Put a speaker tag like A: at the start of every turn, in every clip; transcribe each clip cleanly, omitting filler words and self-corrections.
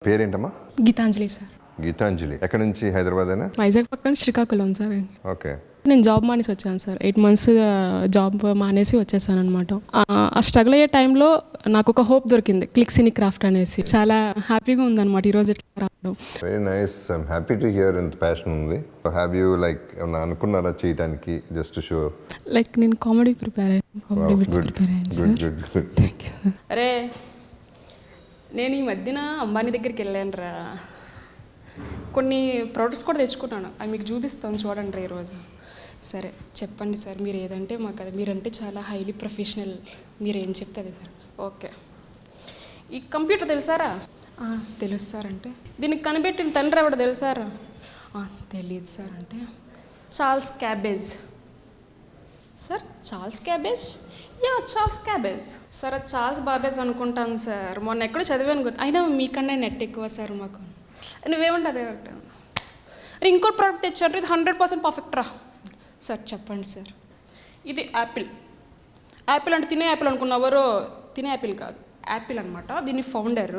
A: పేరేంటమ్మా?
B: గీతాంజలి సార్.
A: గీతాంజలి ఎక్కడి నుంచి? హైదరాబాదేనా?
B: వైజాగ్ పక్కన శ్రీకాకుళం సార్.
A: ఓకే.
B: నేను జాబ్ మానేసి వచ్చాను సార్. 8 months జాబ్ మానేసి వచ్చేసాను అనమాట. ఆ స్ట్రగుల్ అయ్యే టైంలో నాకు ఒక హోప్ దొరికింది, క్లిక్ సినీ క్రాఫ్ట్ అనేసి. చాలా హ్యాపీగా ఉందన్నమాట ఈరోజు ఇట్లా రావడం.
A: Very nice. I'm happy to hear ఇంత ప్యాషన్ ఉంది. హ్యావ్ యూ లైక్ ఏమన్నా అనుకున్నారా చేయడానికి? జస్ట్ షో
B: లైక్ నేను కామెడీ ప్రిపేర్ అయ్యాను సార్. అరే నేను ఈ మధ్యన అంబానీ దగ్గరికి వెళ్ళాను రా. కొన్ని ప్రోడక్ట్స్ కూడా తెచ్చుకున్నాను, అవి మీకు చూపిస్తాను చూడండి రా ఈరోజు. సరే చెప్పండి సార్, మీరు ఏదంటే మాకు అది. మీరంటే చాలా హైలీ ప్రొఫెషనల్, మీరు ఏం చెప్తే అదే సార్. ఓకే, ఈ కంప్యూటర్ తెలుసారా? తెలుసు సార్. అంటే దీనికి కనిపెట్టిన తండ్రి ఎవడ తెలుసారా? తెలియదు సార్. అంటే Charles cabbage sir. Charles cabbage? Yeah, Charles cabbage sir. అది చార్ల్స్ బాబేజ్ అనుకుంటాను సార్. మొన్న ఎక్కడో చదివాను గుర్తు. అయినా మీకన్నా నెట్ ఎక్కువ సార్ మాకు. నువ్వేమంటే అదే కట్టాను. ఇంకోటి ప్రోడక్ట్ తెచ్చారు, ఇది 100% పర్ఫెక్ట్ రా సార్. చెప్పండి సార్. ఇది యాపిల్. యాపిల్ అంటే తినే యాపిల్ అనుకున్నవారు, తినే యాపిల్ కాదు, యాపిల్ అనమాట. దీని founder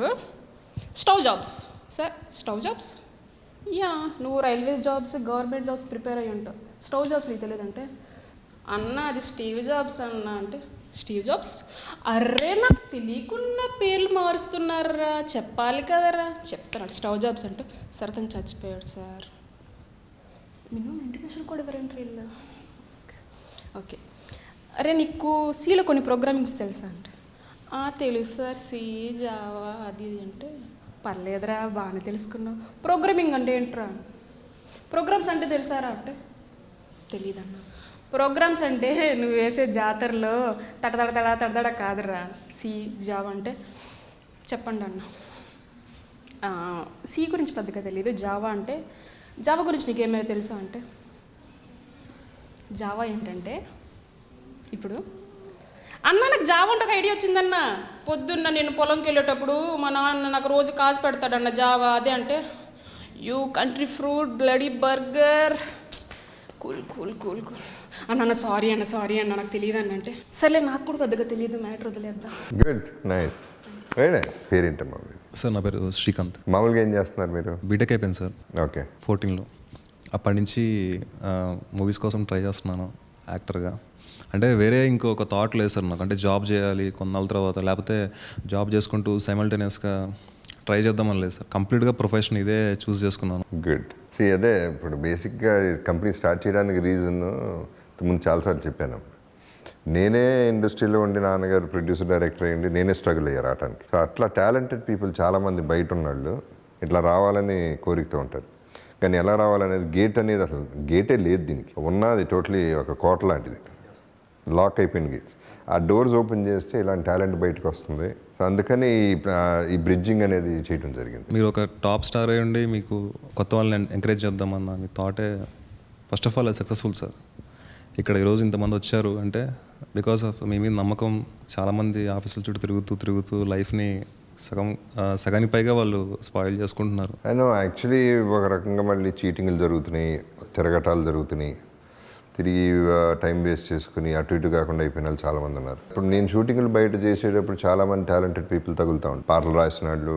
B: Steve Jobs sir. Steve Jobs? Yeah, నువ్వు railway jobs, government jobs prepare అయ్యి ఉంటావు. స్టవ్ జాబ్స్ నీకు తెలియదంటే అన్న అది స్టీవ్ జాబ్స్ అన్న. అంటే స్టీవ్ జాబ్స్? అర్రే నాకు తెలియకుండా పేర్లు మారుస్తున్నారా, చెప్పాలి కదరా. చెప్తాను. స్టవ్ జాబ్స్ అంటే సార్ తను చచ్చిపోయాడు సార్. మినిమం ఇంటిమేషన్ కూడా ఎవరంటే వీళ్ళు. ఓకే. అరే నీకు సీలో కొన్ని ప్రోగ్రామింగ్స్ తెలుసా అంటే తెలుసు సార్. సి, జావా అది అంటే పర్లేదురా బాగానే తెలుసుకున్నావు. ప్రోగ్రామింగ్ అంటే ఏంట్రా? ప్రోగ్రామ్స్ అంటే తెలుసారా అంటే తెలీదన్నా. ప్రోగ్రామ్స్ అంటే నువ్వు వేసే జాతరలో తడతడ కాదురా. సి, జావా అంటే చెప్పండి అన్న. సి గురించి పెద్దగా తెలియదు. జావా అంటే, జావా గురించి నీకేమైనా తెలుసా అంటే జావా ఏంటంటే ఇప్పుడు అన్న నాకు జావా అంటే ఒక ఐడియా వచ్చిందన్న. పొద్దున్న నేను పొలంకి వెళ్ళేటప్పుడు మా నాన్న నాకు రోజు కాసు పెడతాడన్న జావా. అదే అంటే you country fruit bloody burger. Cool cool cool cool అన్న. సారీ అన్న నాకు తెలియదు అన్న. అంటే సరే నాకు కూడా పెద్దగా తెలియదు, మ్యాటర్ వదిలేద్దాం.
A: Good, nice, very nice. పేరేంటమ్మా?
C: సార్ నా పేరు శ్రీకాంత్.
A: మామూలుగా ఏం చేస్తున్నారు మీరు?
C: బీటెక్ అయిపోయింది సార్.
A: ఓకే.
C: 14లో. అప్పటి నుంచి మూవీస్ కోసం ట్రై చేస్తున్నాను యాక్టర్గా. అంటే వేరే ఇంకొక థాట్ లేదు సార్ నాకు. అంటే జాబ్ చేయాలి కొన్నాళ్ళ తర్వాత, లేకపోతే జాబ్ చేసుకుంటూ సైమల్టేనియస్గా ట్రై చేద్దామని లేదు సార్. కంప్లీట్గా ప్రొఫెషన్ ఇదే చూస్ చేసుకున్నాను.
A: గుడ్. అదే ఇప్పుడు బేసిక్గా కంపెనీ స్టార్ట్ చేయడానికి రీజన్ ముందు చాలాసార్లు చెప్పాను. నేనే ఇండస్ట్రీలో ఉండి నాన్నగారు ప్రొడ్యూసర్ డైరెక్టర్ అయ్యండి, నేనే స్ట్రగుల్ అయ్యారు రావడానికి. సో అట్లా టాలెంటెడ్ పీపుల్ చాలామంది బయట ఉన్నాళ్ళు ఇట్లా రావాలని కోరికతో ఉంటారు. కానీ ఎలా రావాలనేది గేట్ అనేది అసలు గేటే లేదు దీనికి. ఉన్నది టోటలీ ఒక కోట లాంటిది, లాక్ అయిపోయిన గేట్స్. ఆ డోర్స్ ఓపెన్ చేస్తే ఇలాంటి టాలెంట్ బయటకు వస్తుంది. సో అందుకని ఈ బ్రిడ్జింగ్ అనేది చేయడం జరిగింది.
C: మీరు ఒక టాప్ స్టార్ అయి ఉండి మీకు కొత్త వాళ్ళని ఎంకరేజ్ చేద్దామన్న మీ థాటే ఫస్ట్ ఆఫ్ ఆల్ అది సక్సెస్ఫుల్ సార్. ఇక్కడ ఈరోజు ఇంతమంది వచ్చారు అంటే బికాస్ ఆఫ్ మీ మీద నమ్మకం. చాలామంది ఆఫీసుల చుట్టూ తిరుగుతూ లైఫ్ని సగానికి పైగా వాళ్ళు స్పాయిల్ చేసుకుంటున్నారు.
A: అయినా యాక్చువల్లీ ఒక రకంగా మళ్ళీ చీటింగ్లు జరుగుతున్నాయి, తిరగటాలు జరుగుతున్నాయి, తిరిగి టైం వేస్ట్ చేసుకుని అటు ఇటు కాకుండా అయిపోయిన వాళ్ళు చాలామంది ఉన్నారు. ఇప్పుడు నేను షూటింగ్లు బయట చేసేటప్పుడు చాలామంది టాలెంటెడ్ పీపుల్ తగులుతూ ఉంటారు. పాటలు రాసిన వాళ్ళు,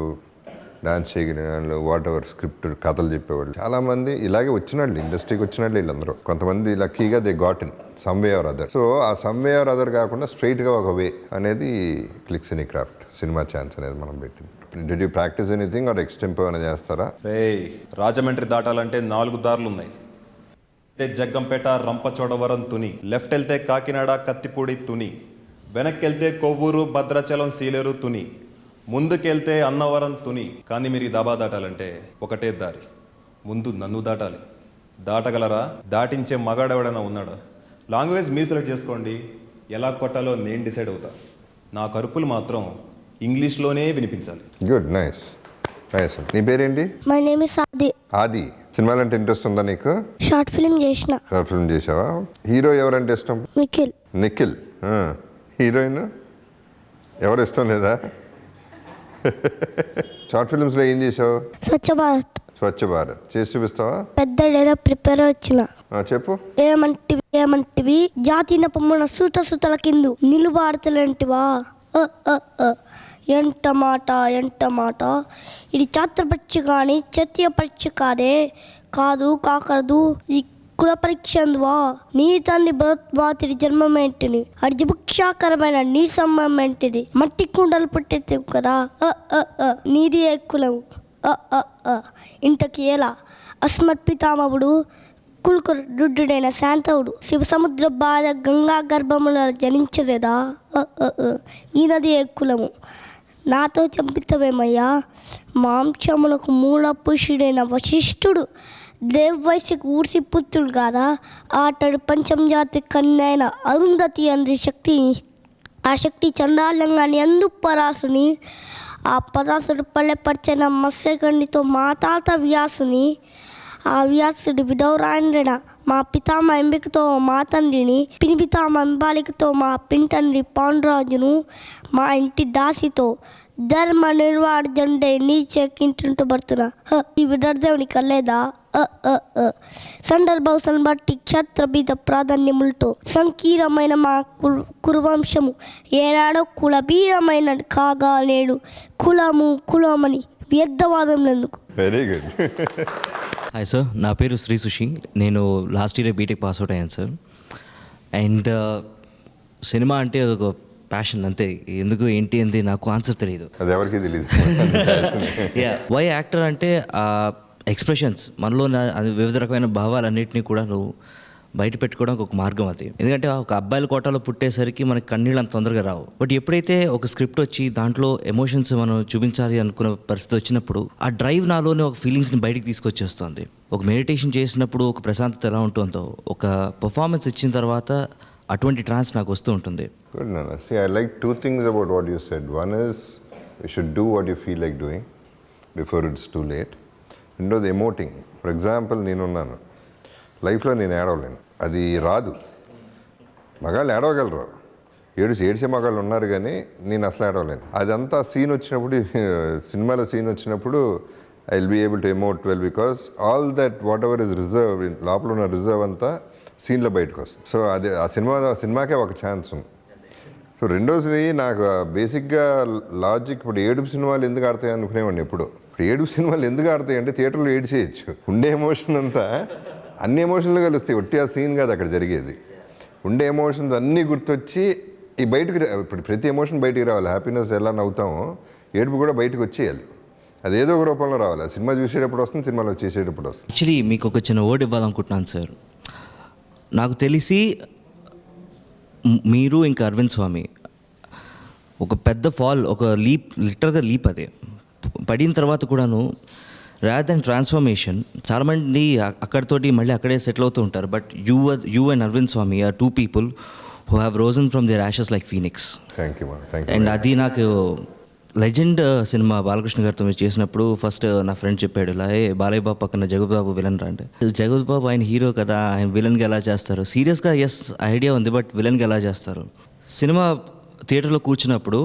A: డాన్స్ చేయగిన వాళ్ళు, వాట్ ఎవర్ స్క్రిప్ట్ కథలు చెప్పేవాళ్ళు చాలామంది ఇలాగే వచ్చినాళ్ళు, ఇండస్ట్రీకి వచ్చినట్లు వీళ్ళందరూ. కొంతమంది లక్కీగా they got in some way or other. So ఆ సమ్ వే ఆర్ అదర్ కాకుండా స్ట్రైట్గా ఒక వే అనేది click cine craft cinema chance అనేది మనం పెట్టింది. Did you practice anything or extempo అని చేస్తారా?
D: రాజమండ్రి దాటాలంటే 4 దారులు ఉన్నాయి. జగ్గంపేట, రంపచోడవరం, తుని. లెఫ్ట్ వెళ్తే కాకినాడ, కత్తిపూడి, తుని. వెనక్కి వెళ్తే కొవ్వూరు, భద్రాచలం, సీలేరు, తుని. ముందుకెళ్తే అన్నవరం, తుని. కానీ మీరు ఈ దాబా దాటాలంటే ఒకటే దారి, ముందు నన్ను దాటాలి. దాటగలరా? దాటించే మగాడెవడైనా ఉన్నాడా? లాంగ్వేజ్ మీరు సెలెక్ట్ చేసుకోండి, ఎలా కొట్టాలో నేను డిసైడ్ అవుతా. నా కరుపులు మాత్రం ఇంగ్లీష్లోనే వినిపించాలి.
A: Good, nice nice. నీ పేరేంటి?
E: మై నేమ్ ఇస్ ఆది.
A: ఆది. సినిమాలంటే ఇంట్రెస్ట్ ఉందా నీకు?
E: షార్ట్ ఫిల్మ్ చేసిన.
A: షార్ట్ ఫిల్మ్ చేసావా? హీరో ఎవరంటే ఇష్టం?
E: నిఖిల్.
A: నిఖిల్. హీరోయిన్ ఎవరు ఇష్టం లేదా? షార్ట్ ఫిల్మ్స్లో ఏం చేసావు?
E: స్వచ్ఛ భారత్.
A: స్వచ్ఛ భారత్ చేసి చూపిస్తావా?
E: పెద్ద డైలాగ్ ప్రిపేర్ వచ్చిన.
A: చెప్పు.
E: ఏమంటివి జాతిన పొమ్మన సూత సుతల కిందు నిలుబాడతలంటివా ఎంట మాట ఇది ఛాత్ర పరీక్ష కానీ చర్య పరీక్ష కాకరదు ఈ కుల పరీక్ష అందువా నీ తండ్రి భరద్వాతిడి జన్మమేంటిని అర్జభక్షాకరమైన నీ సమ్మేంటిది మట్టి కుండలు పుట్టేది కదా నీది ఏ కులము ఇంతకి ఎలా అస్మత్పితామవుడు కుల్కురుడైన శాంతవుడు శివ సముద్ర బాధ గంగా గర్భముల జనించలేదా ఈ నది ఏ కులము నాతో చంపితవేమయ్యా మాంసములకు మూల పురుషుడైన వశిష్ఠుడు దేవవైశ్యకు ఊర్సి పుత్రుడు కాదా ఆటడు పంచంజాతి కన్యైన అరుంధతి అంది శక్తి ఆ శక్తి చండాలంగాని అందు పరాసుని ఆ పరాసుడు పల్లెపరిచిన మత్స్యగండితో మా తాత వ్యాసుని ఆ వ్యాసుడి విధవరాయణ మా పితామ ఎంపికతో మా తండ్రిని పినిపితామ ఎంబాలికతో మా పింతండ్రి పాండురాజును మా ఇంటి దాసితో ధర్మ నిర్వార్జండే నీ చెక్కింటుంటబడుతున్నా ఈ విదర్దేవుని కల్లేదా సందర్భం బట్టి క్షత్రబీద ప్రాధాన్యములతో సంకీర్ణమైన మా కురువంశము ఏనాడో కులబీరమైన కాగా నేడు కులమని వ్యర్థవాదం ఎందుకు.
A: Very good.
F: హాయ్ సార్, నా పేరు శ్రీ సుషి. నేను last year BTech pass out అయ్యాను సార్. అండ్ సినిమా అంటే అదొక ప్యాషన్ అంతే. ఎందుకు ఏంటి అంది నాకు ఆన్సర్ తెలియదు.
A: అది ఎవరికి తెలియదు.
F: వై యాక్టర్ అంటే ఎక్స్ప్రెషన్స్ మనలో వివిధ రకమైన భావాలన్నింటినీ కూడా నువ్వు బయట పెట్టుకోవడానికి ఒక మార్గం అది. ఎందుకంటే ఒక అబ్బాయిల కోటాలో పుట్టేసరికి మనకి కన్నీళ్ళు అంత తొందరగా రావు. బట్ ఎప్పుడైతే ఒక స్క్రిప్ట్ వచ్చి దాంట్లో ఎమోషన్స్ మనం చూపించాలి అనుకున్న పరిస్థితి వచ్చినప్పుడు ఆ డ్రైవ్ నాలోనే ఒక ఫీలింగ్స్ని బయటికి తీసుకొచ్చేస్తుంది. ఒక మెడిటేషన్ చేసినప్పుడు ఒక ప్రశాంతత ఎలా ఉంటుందో ఒక పర్ఫార్మెన్స్ ఇచ్చిన తర్వాత అటువంటి ట్రాన్స్ నాకు వస్తూ ఉంటుంది.
A: Good, Nana. See, I like two things about what you said. One is you should do what you feel like doing before it's too late. రెండోది ఎమోటింగ్. ఫర్ ఎగ్జాంపుల్ నేనున్నాను, లైఫ్లో నేను ఏడవలేను, అది రాదు. మగాళ్ళు ఏడవగలరు, ఏడ్చే మగాళ్ళు ఉన్నారు, కానీ నేను అసలు ఏడవలేను. అదంతా సీన్ వచ్చినప్పుడు, సినిమాలో సీన్ వచ్చినప్పుడు I will be able to emote well because all that whatever is reserve, లోపల ఉన్న రిజర్వ్ అంతా సీన్లో బయటకు వస్తుంది. సో అదే ఆ సినిమాకే ఒక ఛాన్స్ ఉంది. సో రెండోది నాకు బేసిక్గా లాజిక్, ఇప్పుడు ఏడుపు సినిమాలు ఎందుకు ఆడతాయి అనుకునేవాడిని ఎప్పుడు. ఇప్పుడు ఏడుపు సినిమాలు ఎందుకు ఆడతాయి అంటే థియేటర్లో ఏడు చేయొచ్చు. ఉండే ఎమోషన్ అంతా అన్ని ఎమోషన్లు కలుస్తాయి, ఒట్టి ఆ సీన్ కాదు అక్కడ జరిగేది. ఉండే ఎమోషన్స్ అన్నీ గుర్తొచ్చి ఈ బయటకు, ఇప్పుడు ప్రతి ఎమోషన్ బయటికి రావాలి. హ్యాపీనెస్ ఎలా నవ్వుతామో ఏడుపు కూడా బయటకు వచ్చేయాలి. అది ఏదో ఒక రూపంలో రావాలి. ఆ సినిమా చూసేటప్పుడు వస్తుంది, సినిమాలో చేసేటప్పుడు వస్తుంది.
F: యాక్చువల్లీ మీకు ఒక చిన్న వర్డ్ ఇవ్వాలనుకుంటున్నాను సార్. నాకు తెలిసి మీరు ఇంకా అరవింద్ స్వామి ఒక పెద్ద ఫాల్, ఒక లీప్, లిటరల్గా లీప్ అదే పడిన తర్వాత కూడాను రాదర్ దెన్ ట్రాన్స్ఫర్మేషన్. చాలామంది అక్కడితోటి మళ్ళీ అక్కడే సెటిల్ అవుతూ ఉంటారు. But you and Arvind Swamy are two people who have risen from their ashes like phoenix.
A: Thank you.
F: And అది నాకు లెజెండ్ సినిమా బాలకృష్ణ గారితో మీరు చేసినప్పుడు ఫస్ట్ నా ఫ్రెండ్ చెప్పాడు, ఇలా బాలయ్య బాబు పక్కన జగత్ బాబు విలన్ రా అంటే, జగత్ బాబు ఆయన హీరో కదా, ఆయన విలన్గా ఎలా చేస్తారు? సీరియస్గా ఎస్ ఐడియా ఉంది, బట్ విలన్గా ఎలా చేస్తారు? సినిమా థియేటర్లో కూర్చున్నప్పుడు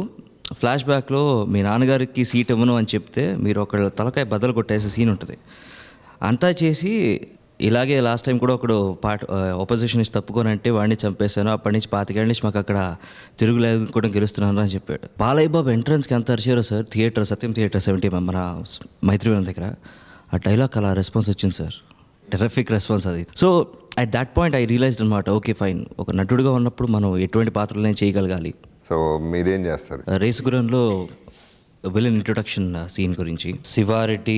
F: ఫ్లాష్ బ్యాక్లో మీ నాన్నగారికి సీట్ ఇవ్వను అని చెప్తే మీరు ఒకళ్ళ తలకాయ బద్దలు కొట్టేసే సీన్ ఉంటుంది. అంతా చేసి ఇలాగే లాస్ట్ టైం కూడా ఒకడు ఆపోజిషన్ ఇచ్చి తప్పుకోనంటే వాడిని చంపేశాను, అప్పటి నుంచి 25 ఏళ్ళ నుంచి మాకు అక్కడ తిరుగులేదు కూడా గెలుస్తున్నాను అని చెప్పాడు. బాలయ్య బాబు ఎంట్రన్స్కి ఎంత అరిచారో సార్, థియేటర్ సత్యం థియేటర్ 70 మన మైత్రివనం దగ్గర ఆ డైలాగ్ అలా రెస్పాన్స్ వచ్చింది సార్, టెరిఫిక్ రెస్పాన్స్ అది. So at that point I realised అనమాట, ఓకే ఫైన్, ఒక నటుడుగా ఉన్నప్పుడు మనం ఎటువంటి పాత్రలనే చేయగలగాలి.
A: సో మీరేం చేస్తారు?
F: రేసుగురంలో విలన్ ఇంట్రొడక్షన్ సీన్ గురించి. శివారెడ్డి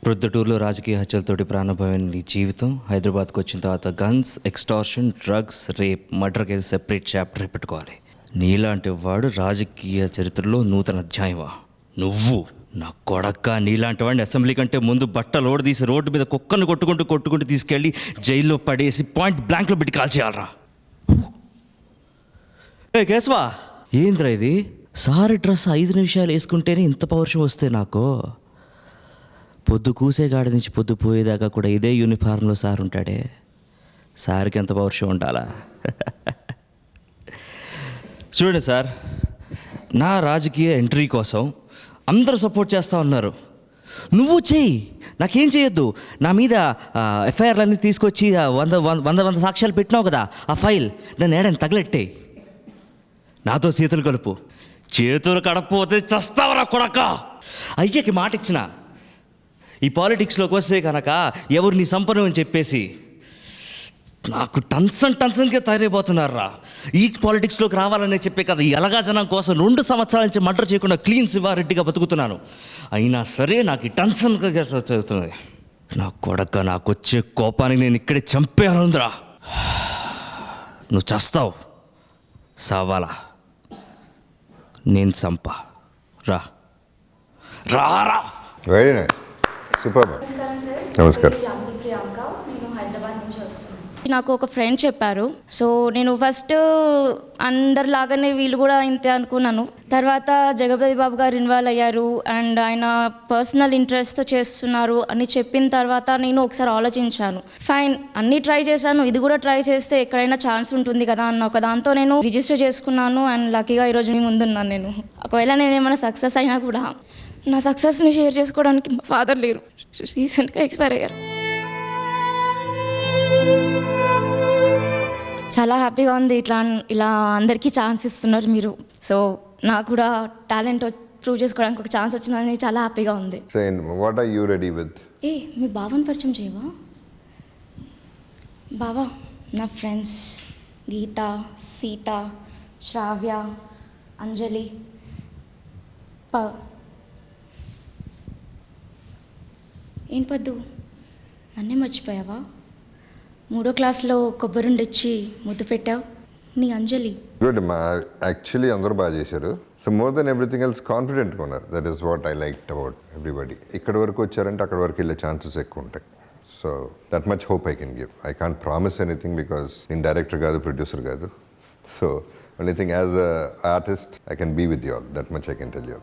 F: ప్రొద్దుటూరులో రాజకీయ హత్యలతోటి ప్రాణభమైన నీ జీవితం, హైదరాబాద్కి వచ్చిన తర్వాత గన్స్, ఎక్స్టార్షన్, డ్రగ్స్, రేప్, మర్డర్కి సెపరేట్ చాప్టర్ పెట్టుకోవాలి. నీలాంటి వాడు రాజకీయ చరిత్రలో నూతన అధ్యాయమా? నువ్వు నా కొడక్క, నీలాంటి వాడిని అసెంబ్లీ కంటే ముందు బట్టలు ఓడదీసి రోడ్డు మీద కుక్కను కొట్టుకుంటూ తీసుకెళ్ళి జైల్లో పడేసి పాయింట్ బ్లాంక్లో పెట్టి కాల్ చేయాలరా? ఏ కేశవా, ఏంద్రా ఇది? సారీ డ్రెస్ 5 నిమిషాలు వేసుకుంటేనే ఇంత పౌరుషం వస్తే నాకు. పొద్దు కూసేగాడి నుంచి పొద్దు పోయేదాకా కూడా ఇదే యూనిఫార్మ్లో సార్ ఉంటాడే, సార్కి ఎంత పౌరుషం ఉండాలా? చూడండి సార్, నా రాజకీయ ఎంట్రీ కోసం అందరూ సపోర్ట్ చేస్తూ ఉన్నారు. నువ్వు చెయ్యి, నాకేం చేయొద్దు. నా మీద ఎఫ్ఐఆర్లన్నీ తీసుకొచ్చి 100 సాక్ష్యాలు పెట్టినావు కదా, ఆ ఫైల్ నన్ను ఏడని తగలెట్టే, నాతో చేతులు కలుపు. చేతులు కడపోతే చస్తావరా కొడక. అయ్యకి మాట ఇచ్చిన ఈ పాలిటిక్స్లోకి వస్తే కనుక ఎవరు నీ సంపన్నం అని చెప్పేసి నాకు టన్సన్గా తయారైపోతున్నారా. ఈ పాలిటిక్స్లోకి రావాలనే చెప్పే కదా ఎలాగా జనం కోసం 2 సంవత్సరాల నుంచి మర్డర్ చేయకుండా క్లీన్ శివారెడ్డిగా బతుకుతున్నాను. అయినా సరే నాకు ఈ టన్సన్గా చదువుతుంది. నా కొడక, నాకు వచ్చే కోపానికి నేను ఇక్కడే చంపేయాలందిరా. నువ్వు చస్తావు, సావాలా, నేను చంపా. రా రా రా.
A: Very nice, super. నమస్కారం.
G: నేను హైదరాబాద్ నుంచి వస్తున్నాను. నాకు ఒక ఫ్రెండ్ చెప్పారు. సో నేను ఫస్ట్ అందరిలాగానే వీళ్ళు కూడా ఇంతే అనుకున్నాను. తర్వాత జగపతి బాబు గారు ఇన్వాల్వ్ అయ్యారు అండ్ ఆయన పర్సనల్ ఇంట్రెస్ట్తో చేస్తున్నారు అని చెప్పిన తర్వాత నేను ఒకసారి ఆలోచించాను. ఫైన్, అన్నీ ట్రై చేశాను, ఇది కూడా ట్రై చేస్తే ఎక్కడైనా ఛాన్స్ ఉంటుంది కదా అన్న ఒక దాంతో నేను రిజిస్టర్ చేసుకున్నాను. అండ్ లక్కీగా ఈరోజు మీ ముందున్నాను. నేను ఒకవేళ నేను ఏమైనా సక్సెస్ అయినా కూడా నా సక్సెస్ని షేర్ చేసుకోవడానికి మా ఫాదర్ లేరు, రీసెంట్గా ఎక్స్పైర్ అయ్యారు. చాలా హ్యాపీగా ఉంది ఇలా అందరికీ ఛాన్స్ ఇస్తున్నారు మీరు. సో నాకు కూడా టాలెంట్ ప్రూవ్ చేసుకోవడానికి ఒక ఛాన్స్ వచ్చిందని చాలా హ్యాపీగా ఉంది.
A: What are you ready with?
G: మీ బావని పరిచయం చేయవా? బావా, నా ఫ్రెండ్స్ గీత, సీత, శ్రావ్య, అంజలి, ఏం పద్దు, నన్నే మర్చిపోయావా? 3వ క్లాస్లో కొబ్బరుండిచ్చి ముద్దు పెట్టావు, నీ అంజలి.
A: గుడ్ మా, యాక్చువల్లీ అందరూ బాగా చేశారు. So more than everything else కాన్ఫిడెంట్గా ఉన్నారు. That is what I like about everybody. ఇక్కడ వరకు వచ్చారంటే అక్కడ వరకు వెళ్ళే ఛాన్సెస్ ఎక్కువ ఉంటాయి. So that much hope I can give. I can't promise anything because నేను డైరెక్టర్ కాదు, ప్రొడ్యూసర్ కాదు. So only thing as a artist I can be with you all. That much I can tell you.